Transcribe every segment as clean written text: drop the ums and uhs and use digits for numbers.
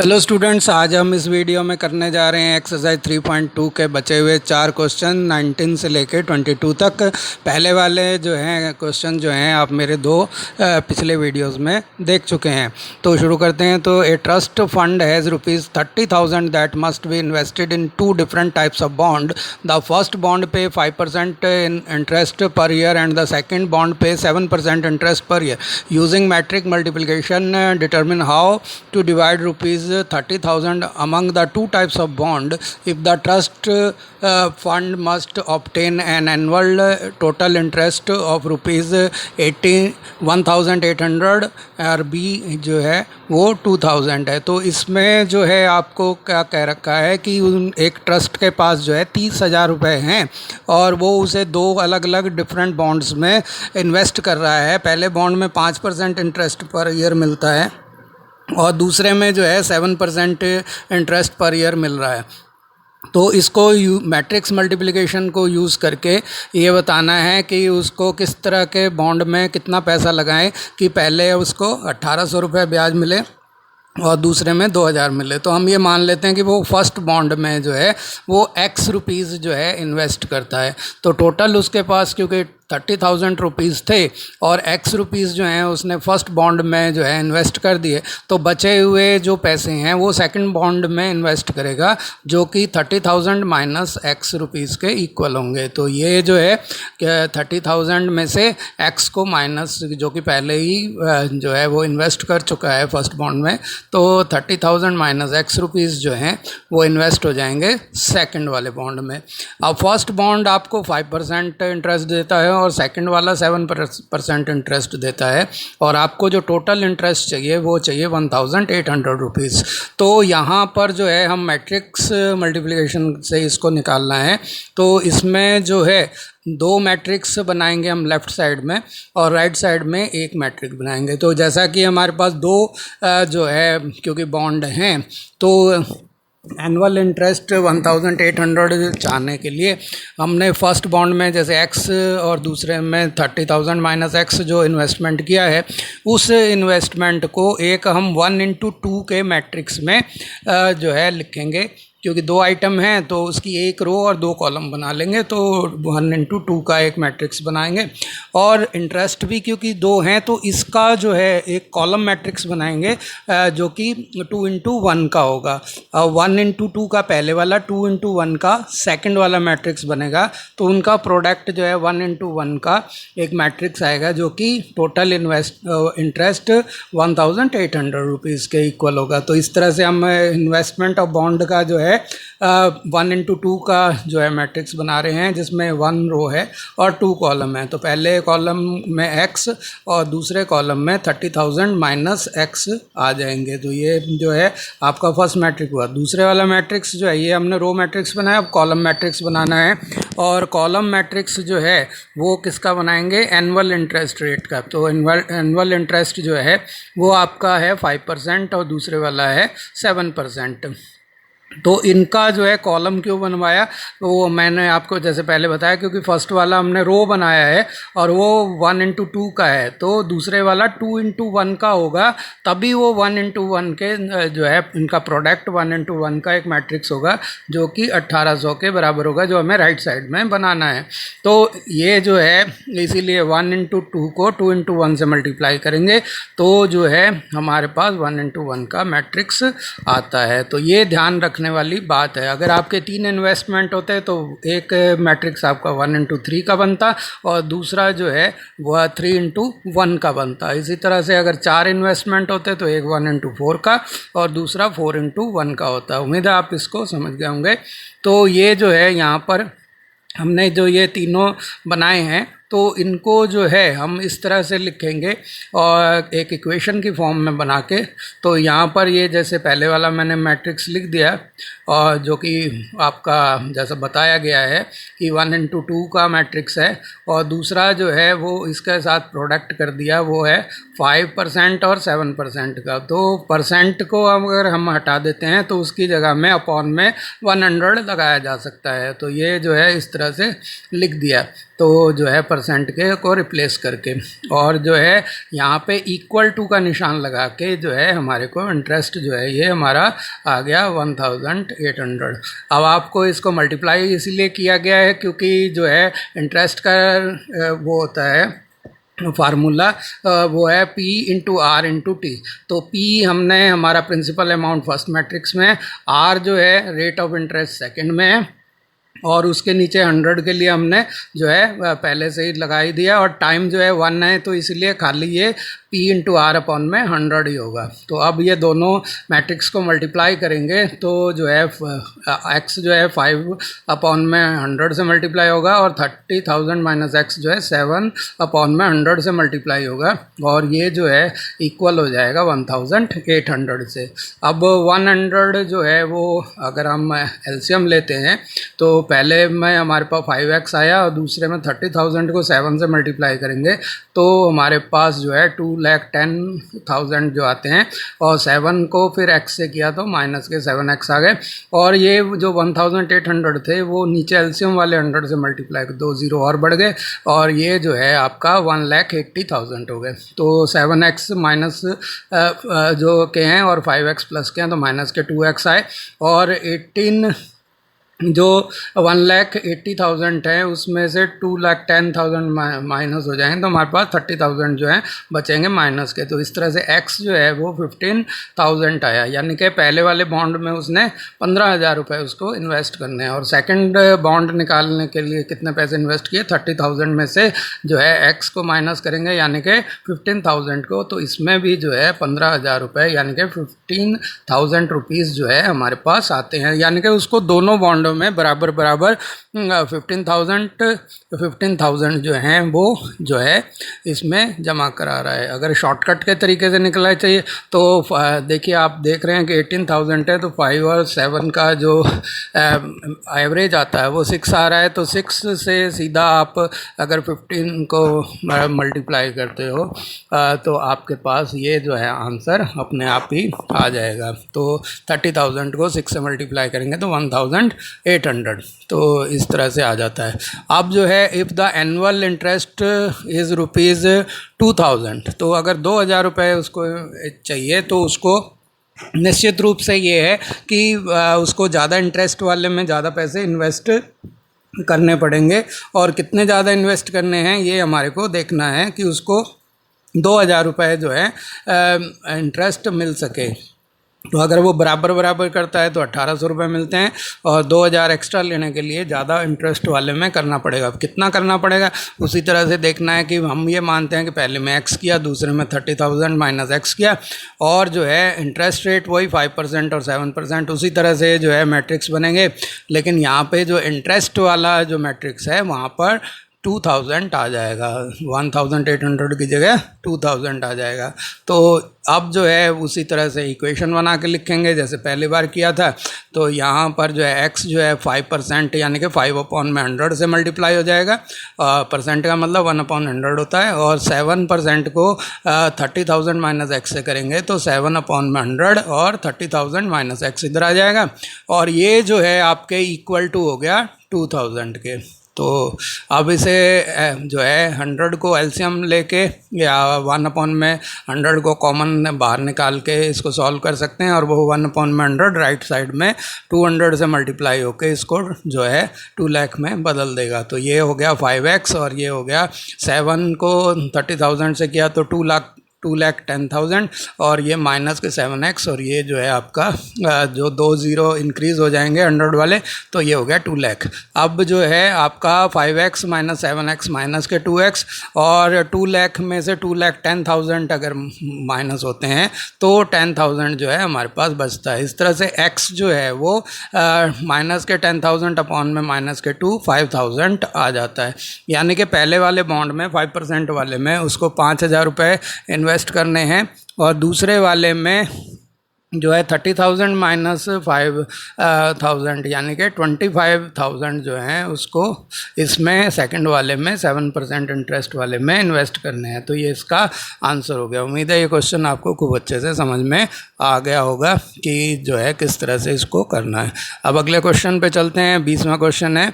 Hello students, आज हम इस वीडियो में करने जा रहे हैं एक्सरसाइज 3.2 के बचे हुए 4 क्वेश्चन 19 से लेकर 22 तक। पहले वाले जो हैं क्वेश्चन जो हैं आप मेरे दो पिछले वीडियोस में देख चुके हैं। तो शुरू करते हैं। तो a trust fund has ₹30,000 that must be invested in 2 different types of bond. The first bond pay 5% in interest per year and the second bond pay 7% interest per year. Using matrix multiplication determine how to divide ₹30,000 among the 2 types of bond. If the trust fund must obtain an annual total interest of ₹1,800 और B जो है वो 2,000 है। तो इसमें जो है आपको क्या कह रखा है कि एक ट्रस्ट के पास जो है 30,000 रुपये हैं और वो उसे 2 अलग अलग डिफरेंट बॉन्ड्स में इन्वेस्ट कर रहा है। पहले बॉन्ड में 5% इंटरेस्ट पर ईयर मिलता है और दूसरे में जो है 7% इंटरेस्ट पर ईयर मिल रहा है। तो इसको मैट्रिक्स मल्टीप्लिकेशन को यूज़ करके ये बताना है कि उसको किस तरह के बॉन्ड में कितना पैसा लगाएं कि पहले उसको 1,800 रुपये ब्याज मिले और दूसरे में 2,000 मिले। तो हम ये मान लेते हैं कि वो फर्स्ट बॉन्ड में जो है वो X रुपीज़ जो है इन्वेस्ट करता है। तो टोटल उसके पास क्योंकि 30,000 रुपीज़ थे और X रुपीज़ जो हैं उसने फर्स्ट बॉन्ड में जो है इन्वेस्ट कर दिए, तो बचे हुए जो पैसे हैं वो सेकंड बॉन्ड में इन्वेस्ट करेगा जो कि 30,000 माइनस X रुपीज़ के इक्वल होंगे। तो ये जो है 30,000 में से X को माइनस जो कि पहले ही जो है वो इन्वेस्ट कर चुका है फर्स्ट बॉन्ड में, तो 30,000 माइनस X रुपीज़ जो हैं वो इन्वेस्ट हो जाएंगे सेकंड वाले बॉन्ड में। अब फर्स्ट बॉन्ड आपको 5% इंटरेस्ट देता है और सेकंड वाला 7% इंटरेस्ट देता है और आपको जो टोटल इंटरेस्ट चाहिए वो चाहिए 1,800 रुपीज़। तो यहाँ पर जो है हम मैट्रिक्स मल्टीप्लिकेशन से इसको निकालना है। तो इसमें जो है 2 मैट्रिक्स बनाएंगे हम लेफ़्ट साइड में और राइट साइड में एक मैट्रिक्स बनाएंगे। तो जैसा कि हमारे पास 2 जो है क्योंकि बॉन्ड हैं तो एनुअल इंटरेस्ट 1,800 चाहने के लिए हमने फर्स्ट बॉन्ड में जैसे X और दूसरे में 30,000 माइनस X जो इन्वेस्टमेंट किया है उस इन्वेस्टमेंट को एक हम 1/2 के मैट्रिक्स में जो है लिखेंगे। क्योंकि 2 आइटम हैं तो उसकी 1 रो और 2 कॉलम बना लेंगे, तो 1/2 का एक मैट्रिक्स बनाएंगे। और इंटरेस्ट भी क्योंकि 2 हैं तो इसका जो है एक कॉलम मैट्रिक्स बनाएंगे जो कि 2/1 का होगा। 1/2 का पहले वाला, 2/1 का सेकंड वाला मैट्रिक्स बनेगा। तो उनका प्रोडक्ट जो है 1/1 का एक मैट्रिक्स आएगा जो कि टोटल इंटरेस्ट 1,800 रुपीज़ के इक्वल होगा। तो इस तरह से हम इन्वेस्टमेंट ऑफ बॉन्ड का जो है 1/2 का जो है मैट्रिक्स बना रहे हैं जिसमें 1 रो है और 2 कॉलम है। तो पहले कॉलम में X और दूसरे कॉलम में 30,000 माइनस X आ जाएंगे। तो ये जो है आपका फर्स्ट मैट्रिक्स हुआ। दूसरे वाला मैट्रिक्स जो है ये हमने रो मैट्रिक्स बनाया, अब कॉलम मैट्रिक्स बनाना है। और कॉलम मैट्रिक्स जो है वो किसका बनाएंगे? एनुअल इंटरेस्ट रेट का। तो एनुअल इंटरेस्ट जो है वो आपका है 5% और दूसरे वाला है 7%। तो इनका जो है कॉलम क्यों बनवाया वो मैंने आपको जैसे पहले बताया, क्योंकि फर्स्ट वाला हमने रो बनाया है और वो 1/2 का है, तो दूसरे वाला 2/1 का होगा, तभी वो 1/1 के जो है इनका प्रोडक्ट 1/1 का एक मैट्रिक्स होगा जो कि 1,800 के बराबर होगा, जो हमें राइट साइड में बनाना है। तो ये जो है इसीलिए 1/2 को 2/1 से मल्टीप्लाई करेंगे तो जो है हमारे पास 1/1 का मैट्रिक्स आता है। तो ये ध्यान रखने वाली बात है। अगर आपके 3 इन्वेस्टमेंट होते तो एक मैट्रिक्स आपका 1/3 का बनता और दूसरा जो है वह 3/1 का बनता। इसी तरह से अगर 4 इन्वेस्टमेंट होते तो एक 1/4 का और दूसरा 4/1 का होता। उम्मीद है आप इसको समझ गए होंगे। तो ये जो है यहाँ पर हमने जो ये तीनों बनाए हैं तो इनको जो है हम इस तरह से लिखेंगे और एक इक्वेशन की फॉर्म में बना के। तो यहाँ पर ये जैसे पहले वाला मैंने मैट्रिक्स लिख दिया और जो कि आपका जैसा बताया गया है कि 1/2 का मैट्रिक्स है और दूसरा जो है वो इसके साथ प्रोडक्ट कर दिया वो है 5% और 7% का। तो परसेंट को अगर हम हटा देते हैं तो उसकी जगह में अपॉन में 100 लगाया जा सकता है। तो ये जो है इस तरह से लिख दिया। तो जो है परसेंट के को रिप्लेस करके, और जो है यहाँ पे इक्वल टू का निशान लगा के जो है हमारे को इंटरेस्ट जो है ये हमारा आ गया 1800। अब आपको इसको मल्टीप्लाई इसलिए किया गया है क्योंकि जो है इंटरेस्ट का वो होता है फार्मूला, वो है P into R into T. तो P हमने हमारा प्रिंसिपल अमाउंट फर्स्ट मैट्रिक्स में, R जो है रेट ऑफ इंटरेस्ट सेकंड में है, और उसके नीचे 100 के लिए हमने जो है पहले से ही लगा ही दिया, और टाइम जो है 1 है तो इसलिए खाली ये P इंटू आर अपॉन में 100 ही होगा। तो अब ये दोनों मैट्रिक्स को मल्टीप्लाई करेंगे तो जो है x जो है 5 अपॉन में 100 से मल्टीप्लाई होगा, और 30,000 माइनस x जो है 7 अपॉन में 100 से मल्टीप्लाई होगा, और ये जो है इक्वल हो जाएगा 1800 से। अब 100 जो है वो अगर हम एलसीएम लेते हैं तो पहले में हमारे पास 5x आया, और दूसरे में 30,000 को 7 से मल्टीप्लाई करेंगे तो हमारे पास जो है 2,10,000 जो आते हैं, और 7 को फिर x से किया तो माइनस के 7x आ गए, और ये जो 1800 थे वो नीचे एलसीएम वाले 100 से मल्टीप्लाई 2 0 और बढ़ गए, और ये जो है आपका 1,80,000 हो गए। तो 7x माइनस जो के हैं और 5x प्लस के हैं तो माइनस के 2x आए, और 18 जो 1,80,000 है उसमें से 2,10,000 माइनस हो जाएंगे तो हमारे पास 30,000 जो है बचेंगे माइनस के। तो इस तरह से x जो है वो 15,000 आया, यानी कि पहले वाले बॉन्ड में उसने 15,000 रुपये उसको इन्वेस्ट करने हैं, और सेकंड बॉन्ड निकालने के लिए कितने पैसे इन्वेस्ट किए, 30,000 में से जो है x को माइनस करेंगे यानी कि 15,000 को, तो इसमें भी जो है 15,000 रुपये यानी कि 15,000 रुपीज़ जो है हमारे पास आते हैं, यानी कि उसको दोनों बॉन्ड में बराबर 15,000 जो हैं वो जो है इसमें जमा करा रहा है। अगर शॉर्टकट के तरीके से निकलना चाहिए तो देखिए आप देख रहे हैं कि 18,000 है तो 5 और 7 का जो एवरेज आता है वो 6 आ रहा है, तो 6 से सीधा आप अगर 15 को मल्टीप्लाई करते हो तो आपके पास ये जो है आंसर अपने आप ही आ जाएगा। तो 30,000 को 6 से मल्टीप्लाई करेंगे तो 1,800, तो इस तरह से आ जाता है। अब जो है if the annual interest is ₹2,000, तो अगर 2,000 रुपये उसको चाहिए तो उसको निश्चित रूप से ये है कि उसको ज़्यादा इंटरेस्ट वाले में ज़्यादा पैसे इन्वेस्ट करने पड़ेंगे, और कितने ज़्यादा इन्वेस्ट करने हैं ये हमारे को देखना है कि उसको 2,000 रुपये जो है इंटरेस्ट मिल सके। तो अगर वो बराबर करता है तो 1,800 रुपये मिलते हैं, और 2,000 एक्स्ट्रा लेने के लिए ज़्यादा इंटरेस्ट वाले में करना पड़ेगा। अब कितना करना पड़ेगा उसी तरह से देखना है कि हम ये मानते हैं कि पहले में x किया, दूसरे में 30,000 माइनस x किया, और जो है इंटरेस्ट रेट वही 5% और 7%, उसी तरह से जो है मैट्रिक्स बनेंगे। लेकिन यहाँ पे जो इंटरेस्ट वाला जो मैट्रिक्स है वहाँ पर 2,000 आ जाएगा, 1,800 की जगह 2,000 आ जाएगा। तो अब जो है उसी तरह से इक्वेशन बना के लिखेंगे जैसे पहली बार किया था। तो यहाँ पर जो है x जो है 5% यानी कि 5/100 से मल्टीप्लाई हो जाएगा, परसेंट का मतलब 1/100 होता है, और 7% को 30,000 माइनस x से करेंगे तो 7/100 और 30,000 माइनस x इधर आ जाएगा, और ये जो है आपके इक्वल टू हो गया 2,000 के। तो अब इसे जो है 100 को एलसीएम लेके या 1/100 को कॉमन बाहर निकाल के इसको सॉल्व कर सकते हैं, और वो 1/100 राइट साइड में 200 से मल्टीप्लाई होके इसको जो है 2 लाख में बदल देगा। तो ये हो गया 5x, और ये हो गया 7 को 30,000 से किया तो 2,10,000, और ये माइनस के 7x, और ये जो है आपका जो 2 0 इंक्रीज़ हो जाएंगे 100 वाले, तो ये हो गया 2 लाख। अब जो है आपका 5x माइनस 7x माइनस के 2x, और 2 लाख में से 2,10,000 अगर माइनस होते हैं तो 10,000 जो है हमारे पास बचता है। इस तरह से x जो है वो माइनस के 10,000 अपॉन में माइनस के 5,000 आ जाता है। यानी कि पहले वाले बॉन्ड में 5% वाले में उसको 5,000 रुपये इन्वेस्ट करने हैं, और दूसरे वाले में जो है 30,000 माइनस 5,000 यानी कि 25,000 जो हैं उसको इसमें सेकंड वाले में 7% इंटरेस्ट वाले में इन्वेस्ट करने हैं। तो ये इसका आंसर हो गया। उम्मीद है ये क्वेश्चन आपको खूब अच्छे से समझ में आ गया होगा कि जो है किस तरह से इसको करना है। अब अगले क्वेश्चन पे चलते हैं। 20वां क्वेश्चन है,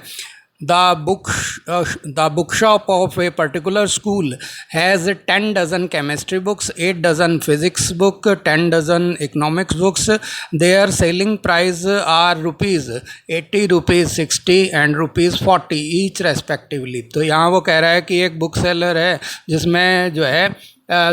the bookshop of a particular school has 10 dozen chemistry books, 8 dozen physics book, 10 dozen economics books. Their selling price are rupees 80, rupees 60 and rupees 40 each respectively. तो यहाँ वो कह रहा है कि एक बुक सेलर है जिसमें जो है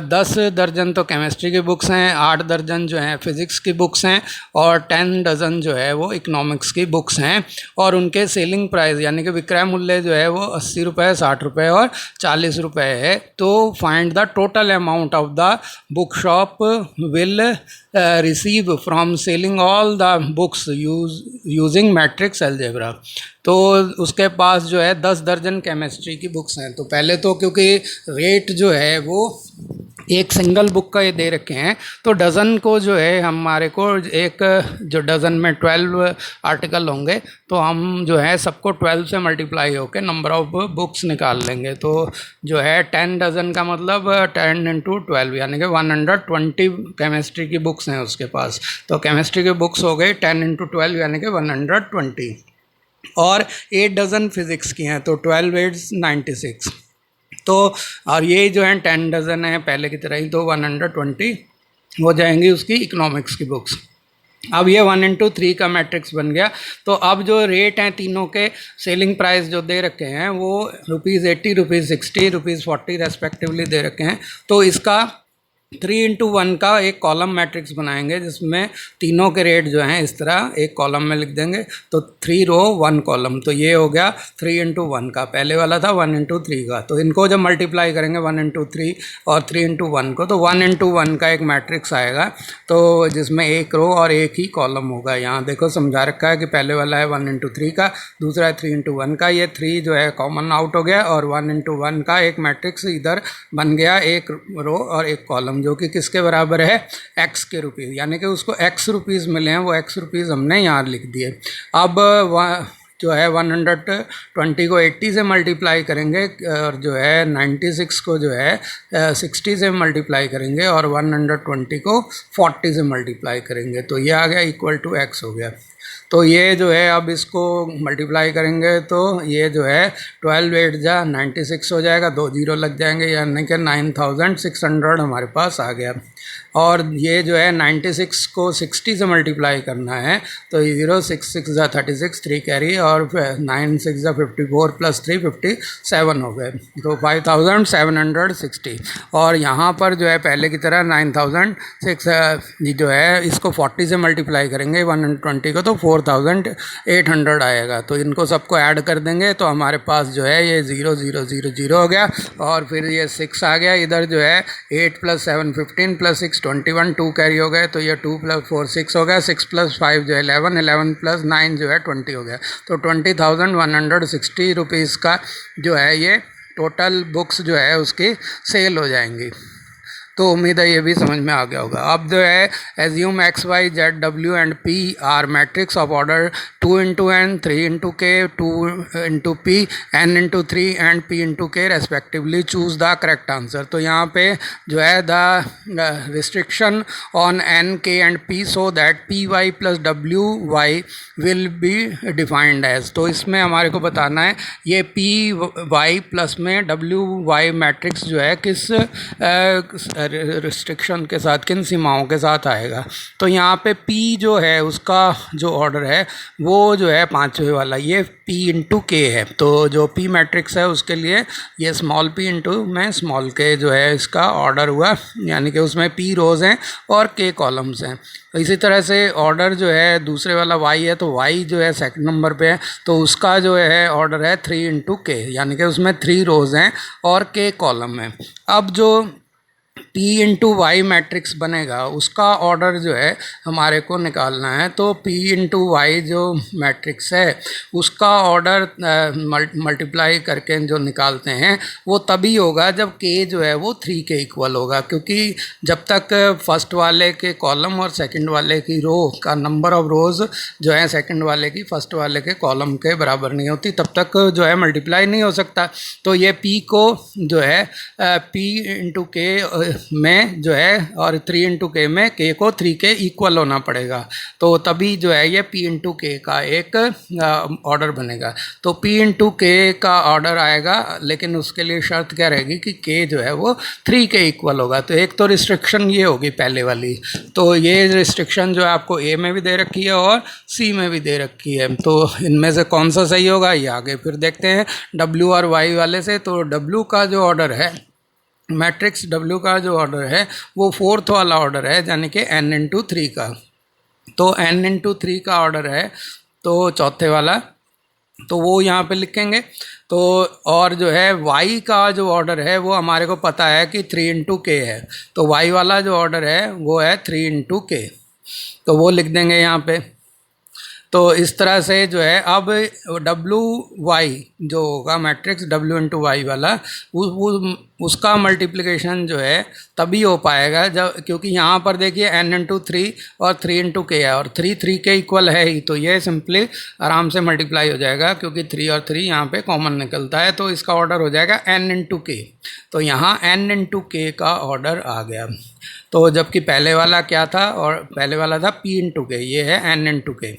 10 दर्जन तो केमिस्ट्री की बुक्स हैं, 8 दर्जन जो हैं फिज़िक्स की बुक्स हैं और 10 डज़न जो है वो इकोनॉमिक्स की बुक्स हैं, और उनके सेलिंग प्राइस यानी कि विक्रय मूल्य जो है वो 80 रुपये, 60 रुपये और 40 रुपये है. तो find the total amount of the book shop will receive from selling all the books using matrix algebra. तो उसके पास जो है 10 दर्जन केमिस्ट्री की बुक्स हैं. तो पहले तो क्योंकि रेट जो है वो एक सिंगल बुक का ये दे रखे हैं, तो डज़न को जो है हमारे को एक जो डज़न में 12 आर्टिकल होंगे तो हम जो है सबको 12 से मल्टीप्लाई होकर नंबर ऑफ बुक्स निकाल लेंगे. तो जो है 10 डज़न का मतलब 10 इंटू 12 यानी कि 120 केमिस्ट्री की बुक्स हैं उसके पास. तो केमिस्ट्री की बुक्स हो गई 10 इंटू 12 यानी कि 120, और 8 डज़न फिज़िक्स की हैं तो 12 8 96. तो और ये जो है 10 डज़न है पहले की तरह ही, तो 120 हो जाएंगी उसकी इकोनॉमिक्स की बुक्स. अब ये 1 इंटू 3 का मैट्रिक्स बन गया. तो अब जो रेट हैं तीनों के सेलिंग प्राइस जो दे रखे हैं वो रुपीज़ 80, रुपीज़ 60, रुपीज़ 40 रेस्पेक्टिवली दे रखे हैं. तो इसका 3 इंटू 1 का एक कॉलम मैट्रिक्स बनाएंगे जिसमें तीनों के रेट जो हैं इस तरह एक कॉलम में लिख देंगे. तो 3 रो 1 कॉलम, तो ये हो गया 3 इंटू 1 का. पहले वाला था 1 इंटू 3 का. तो इनको जब मल्टीप्लाई करेंगे 1 इंटू 3 और 3 इंटू 1 को, तो 1 इंटू 1 का एक मैट्रिक्स आएगा. तो जिसमें एक रो और एक ही कॉलम होगा. यहाँ देखो समझा रखा है कि पहले वाला है 1 इंटू 3 का, दूसरा है 3 इंटू 1 का. ये 3 जो है कॉमन आउट हो गया और 1 इंटू 1 का एक मैट्रिक्स इधर बन गया, एक रो और एक कॉलम, जो कि किसके बराबर है, x के रुपीज़. यानी कि उसको x रुपीज़ मिले हैं, वो x रुपीज़ हमने यहाँ लिख दिए. अब जो है 120 को 80 से मल्टीप्लाई करेंगे और जो है 96 को जो है 60 से मल्टीप्लाई करेंगे और 120 को 40 से मल्टीप्लाई करेंगे. तो ये आ गया इक्वल टू x हो गया. तो ये जो है अब इसको मल्टीप्लाई करेंगे तो ये जो है 12 8 जा 96 हो जाएगा, 2 जीरो लग जाएंगे यानी कि 9600 हमारे पास आ गया. और ये जो है 96 को 60 से मल्टीप्लाई करना है तो 0 6 6 जा 36, 3 कैरी और 9 6 जा 54 प्लस 3 57 हो गए. तो 5760. और यहाँ पर जो है पहले की तरह 9006 जो है इसको 40 से मल्टीप्लाई करेंगे 120 को, तो 4800 आएगा. तो इनको सबको ऐड कर देंगे तो हमारे पास जो है ये 0 0 0 0 हो गया. और फिर ये 6 आ गया. इधर जो है 8 प्लस 7 15 प्लस 6 21, 2 कैरी हो गए. तो ये 2 प्लस 4 6 हो गया. 6 प्लस 5 जो है 11, 11 प्लस 9 जो है 20 हो गया. तो 20,160 रुपीज़ का जो है ये टोटल बुक्स जो है उसकी सेल हो जाएंगी. तो उम्मीद है ये भी समझ में आ गया होगा. अब जो है assume X Y Z W and P R matrix of order 2 into N, 3 into K, 2 into P, N into 3 and P into K respectively. Choose the correct answer. तो यहाँ पे जो है the restriction on N K and P so that P Y plus W Y will be defined as. तो इसमें हमारे को बताना है ये पी वाई प्लस में डब्ल्यू वाई मैट्रिक्स जो है किस रिस्ट्रिक्शन के साथ, किन सीमाओं के साथ आएगा. तो यहाँ पे P जो है उसका जो ऑर्डर है वो जो है पाँचवें वाला ये P इंटू के है. तो जो P मैट्रिक्स है उसके लिए ये स्मॉल p इंटू में स्मॉल k जो है इसका ऑर्डर हुआ, यानी कि उसमें P रोज़ हैं और K कॉलम्स हैं. तो इसी तरह से ऑर्डर जो है दूसरे वाला Y है तो Y जो है सेकंड नंबर पे है तो उसका जो है ऑर्डर है 3 इंटू के, यानी कि उसमें 3 रोज़ हैं और K कॉलम है. अब जो P इंटू वाई मैट्रिक्स बनेगा उसका ऑर्डर जो है हमारे को निकालना है. तो P इंटू वाई जो मैट्रिक्स है उसका ऑर्डर मल्टीप्लाई करके जो निकालते हैं वो तभी होगा जब K जो है वो 3 के इक्वल होगा, क्योंकि जब तक फर्स्ट वाले के कॉलम और सेकंड वाले की रो का नंबर ऑफ रोज़ जो है सेकंड वाले की फर्स्ट वाले के कॉलम के बराबर नहीं होती तब तक जो है मल्टीप्लाई नहीं हो सकता. तो ये P को जो है P इंटू के में जो है और 3 इंटू के में के को 3 के इक्वल होना पड़ेगा, तो तभी जो है ये P इंटू के का एक ऑर्डर बनेगा। तो P इंटू के का ऑर्डर आएगा, लेकिन उसके लिए शर्त क्या रहेगी कि के जो है वो 3 के इक्वल होगा। तो एक तो रिस्ट्रिक्शन ये होगी पहले वाली, तो ये रिस्ट्रिक्शन जो है आपको ए में भी दे रखी है और सी में भी दे रखी है। तो इनमें से कौन सा सही होगा ये आगे फिर देखते हैं डब्ल्यू और वाई वाले से। तो डब्ल्यू का जो ऑर्डर है, मैट्रिक्स डब्ल्यू का जो ऑर्डर है वो फोर्थ वाला ऑर्डर है, यानी कि n इंटू 3 का। तो n इंटू 3 का ऑर्डर है, तो चौथे वाला, तो वो यहाँ पे लिखेंगे। तो और जो है y का जो ऑर्डर है वो हमारे को पता है कि 3 इंटू के है, तो y वाला जो ऑर्डर है वो है 3 इंटू के, तो वो लिख देंगे यहाँ पे। तो इस तरह से जो है अब डब्ल्यू वाई जो होगा मैट्रिक्स डब्ल्यू इंटू वाई वाला, उसका मल्टीप्लिकेशन जो है तभी हो पाएगा जब, क्योंकि यहाँ पर देखिए n इंटू 3 और 3 इंटू के है और 3 3 के इक्वल है ही, तो ये सिंपली आराम से मल्टीप्लाई हो जाएगा क्योंकि 3 और 3 यहाँ पे कॉमन निकलता है। तो इसका ऑर्डर हो जाएगा n इंटू के, तो यहाँ n इंटू के का ऑर्डर आ गया। तो जबकि पहले वाला क्या था, और पहले वाला था P इंटू के, ये है n इंटू के,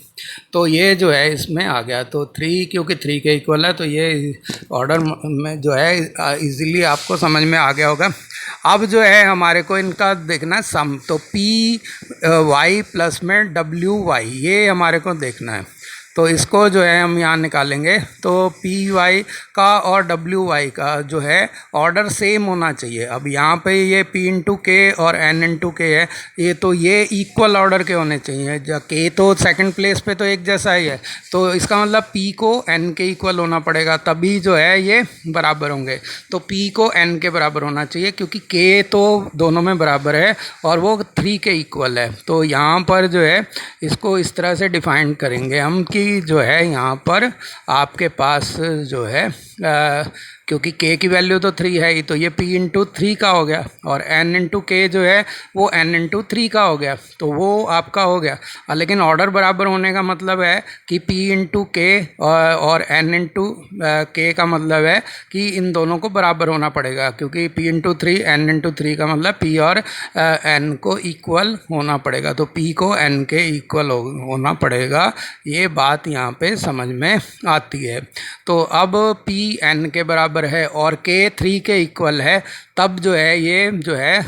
तो ये जो है इसमें आ गया। तो 3 क्योंकि 3 के इक्वल है, तो ये ऑर्डर में जो है इजीली आपको समझ में आ गया होगा। अब जो है हमारे को इनका देखना है सम, तो P y प्लस में W y ये हमारे को देखना है। तो इसको जो है हम यहाँ निकालेंगे, तो पी वाई का और डब्ल्यू वाई का जो है ऑर्डर सेम होना चाहिए। अब यहाँ पे ये पी इंटू के और एन इंटू के है, ये तो ये इक्वल ऑर्डर के होने चाहिए। जब के तो सेकंड प्लेस पे तो एक जैसा ही है, तो इसका मतलब पी को एन के इक्वल होना पड़ेगा, तभी जो है ये बराबर होंगे। तो पी को एन के बराबर होना चाहिए, क्योंकि के तो दोनों में बराबर है और वो 3 के इक्वल है। तो यहाँ पर जो है इसको इस तरह से डिफाइन करेंगे हम कि जो है यहाँ पर आपके पास जो है क्योंकि k की वैल्यू तो 3 है ही, तो ये p इंटू 3 का हो गया, और n इंटू के जो है वो n इंटू 3 का हो गया, तो वो आपका हो गया। लेकिन ऑर्डर बराबर होने का मतलब है कि p इंटू के और n इंटू के का मतलब है कि इन दोनों को बराबर होना पड़ेगा, क्योंकि p इंटू 3 n इंटू 3 का मतलब p और n को इक्वल होना पड़ेगा, तो p को n के इक्वल होना पड़ेगा। ये बात यहाँ पे समझ में आती है। तो अब p n के बराबर है और k 3 के इक्वल है, तब जो है ये जो है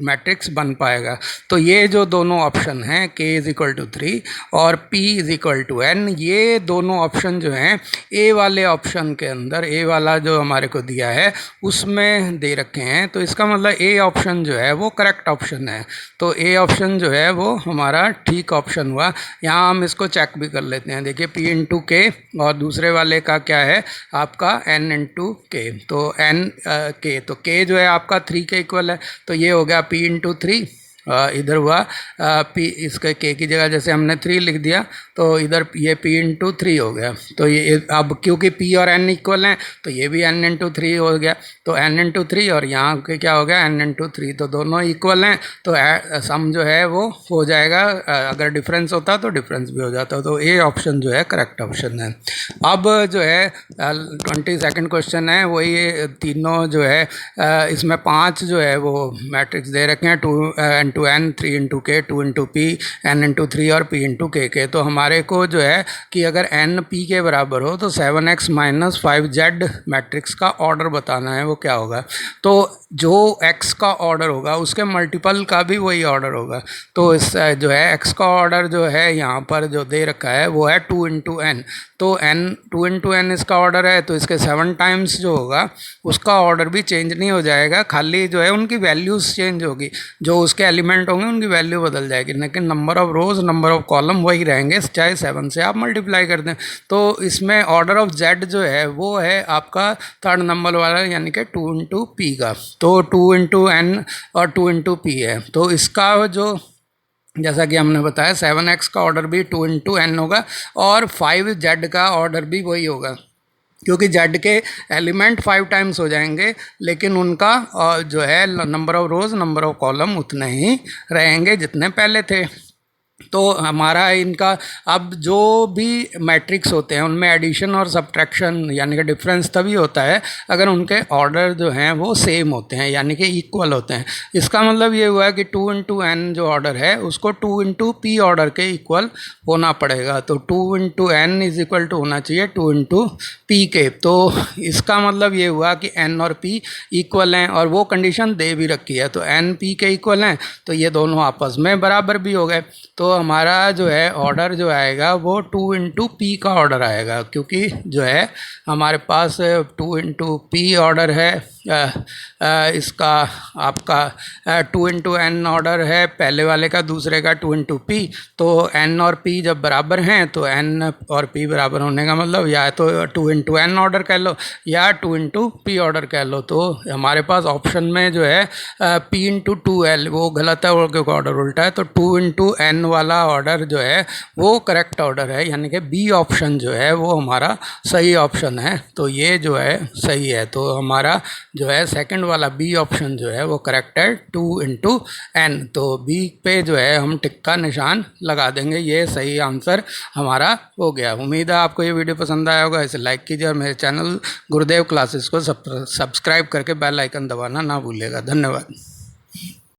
मैट्रिक्स बन पाएगा। तो ये जो दोनों ऑप्शन हैं k इज इक्वल टू 3 और p is equal to n, ये दोनों ऑप्शन जो हैं a वाले ऑप्शन के अंदर, a वाला जो हमारे को दिया है उसमें दे रखे हैं। तो इसका मतलब a ऑप्शन जो है वो करेक्ट ऑप्शन है, तो a ऑप्शन जो है वो हमारा ठीक ऑप्शन हुआ। यहाँ हम इसको चेक भी कर लेते हैं। देखिए p इंटू के और दूसरे वाले का क्या है आपका n इंटू के, तो n के, तो k जो है आपका 3 के इक्वल है, तो ये हो गया p इंटू 3, इधर हुआ p, इसके k की जगह जैसे हमने 3 लिख दिया, तो इधर ये p इंटू 3 हो गया। तो ये अब क्योंकि p और n इक्वल हैं, तो ये भी n इंटू 3 हो गया, तो n इंटू 3 और यहाँ के क्या हो गया n इंटू 3, तो दोनों इक्वल हैं, तो सम जो है वो हो जाएगा। अगर डिफरेंस होता तो डिफरेंस भी हो जाता, तो ये ऑप्शन जो है करेक्ट ऑप्शन है। अब जो है 22nd क्वेश्चन है, वही तीनों जो है इसमें 5 जो है वो मैट्रिक्स दे रखे हैं, 2 into N, 3 into K, 2 into P, N into 3 और p इंटू के। तो हमारे को जो है कि अगर n p के बराबर हो तो 7x माइनस 5z मैट्रिक्स का ऑर्डर बताना है, वो क्या होगा। तो जो x का ऑर्डर होगा उसके मल्टीपल का भी वही ऑर्डर होगा। तो इस जो है x का ऑर्डर जो है यहाँ पर जो दे रखा है वो है 2 इंटू एन, तो n 2 इंटू एन इसका ऑर्डर है, तो इसके 7 टाइम्स जो होगा उसका ऑर्डर भी चेंज नहीं हो जाएगा, खाली जो है उनकी वैल्यूज़ चेंज होगी, जो उसके एलिमेंट होंगे उनकी वैल्यू बदल जाएगी, लेकिन number of rows number of column वही रहेंगे, चाहे 7 से आप मल्टीप्लाई कर दें। तो इसमें ऑर्डर ऑफ z जो है वो है आपका 3rd नंबर वाला, यानी कि 2 इंटू पी का, तो 2 इंटू एन और 2 इंटू पी है। तो इसका जो जैसा कि हमने बताया 7x का ऑर्डर भी 2 इंटू एन होगा और 5z का ऑर्डर भी वही होगा, क्योंकि z के एलिमेंट 5 टाइम्स हो जाएंगे, लेकिन उनका जो है number of rows number of column उतने ही रहेंगे जितने पहले थे। तो हमारा इनका अब जो भी मैट्रिक्स होते हैं उनमें एडिशन और सब्ट्रैक्शन यानी कि डिफरेंस तभी होता है अगर उनके ऑर्डर जो हैं वो सेम होते हैं यानी कि इक्वल होते हैं। इसका मतलब ये हुआ कि 2 इंटू एन जो ऑर्डर है उसको 2 इंटू पी ऑर्डर के इक्वल होना पड़ेगा। तो 2 into N is equal to होना चाहिए 2 इंटू पी के। तो इसका मतलब ये हुआ कि एन और पी इक्वल हैं और वो कंडीशन दे भी रखी है। तो एन पी के इक्वल हैं तो ये दोनों आपस में बराबर भी हो गए। तो हमारा जो है ऑर्डर जो आएगा वो 2 इंटू पी का ऑर्डर आएगा, क्योंकि जो है हमारे पास 2 इंटू पी ऑर्डर है। इसका आपका 2 इंटू एन ऑर्डर है पहले वाले का, दूसरे का 2 इंटू पी। तो एन और पी जब बराबर हैं तो एन और पी बराबर होने का मतलब या तो 2 इंटू एन ऑर्डर कह लो या 2 इंटू पी ऑर्डर कह लो। तो हमारे पास ऑप्शन में जो है पी इंटू 2L वो गलत है, क्योंकि ऑर्डर उल्टा है। तो 2 इंटू एन वाला ऑर्डर जो है वो करेक्ट ऑर्डर है, यानी कि बी ऑप्शन जो है वो हमारा सही ऑप्शन है। तो ये जो है सही है। तो हमारा जो है सेकंड वाला बी ऑप्शन जो है वो करेक्ट है 2 इंटू एन। तो बी पे जो है हम टिक का निशान लगा देंगे। ये सही आंसर हमारा हो गया। उम्मीद है आपको ये वीडियो पसंद आया होगा। इसे लाइक कीजिए और मेरे चैनल गुरुदेव क्लासेस को सब्सक्राइब करके बेल आइकन दबाना ना भूलिएगा। धन्यवाद।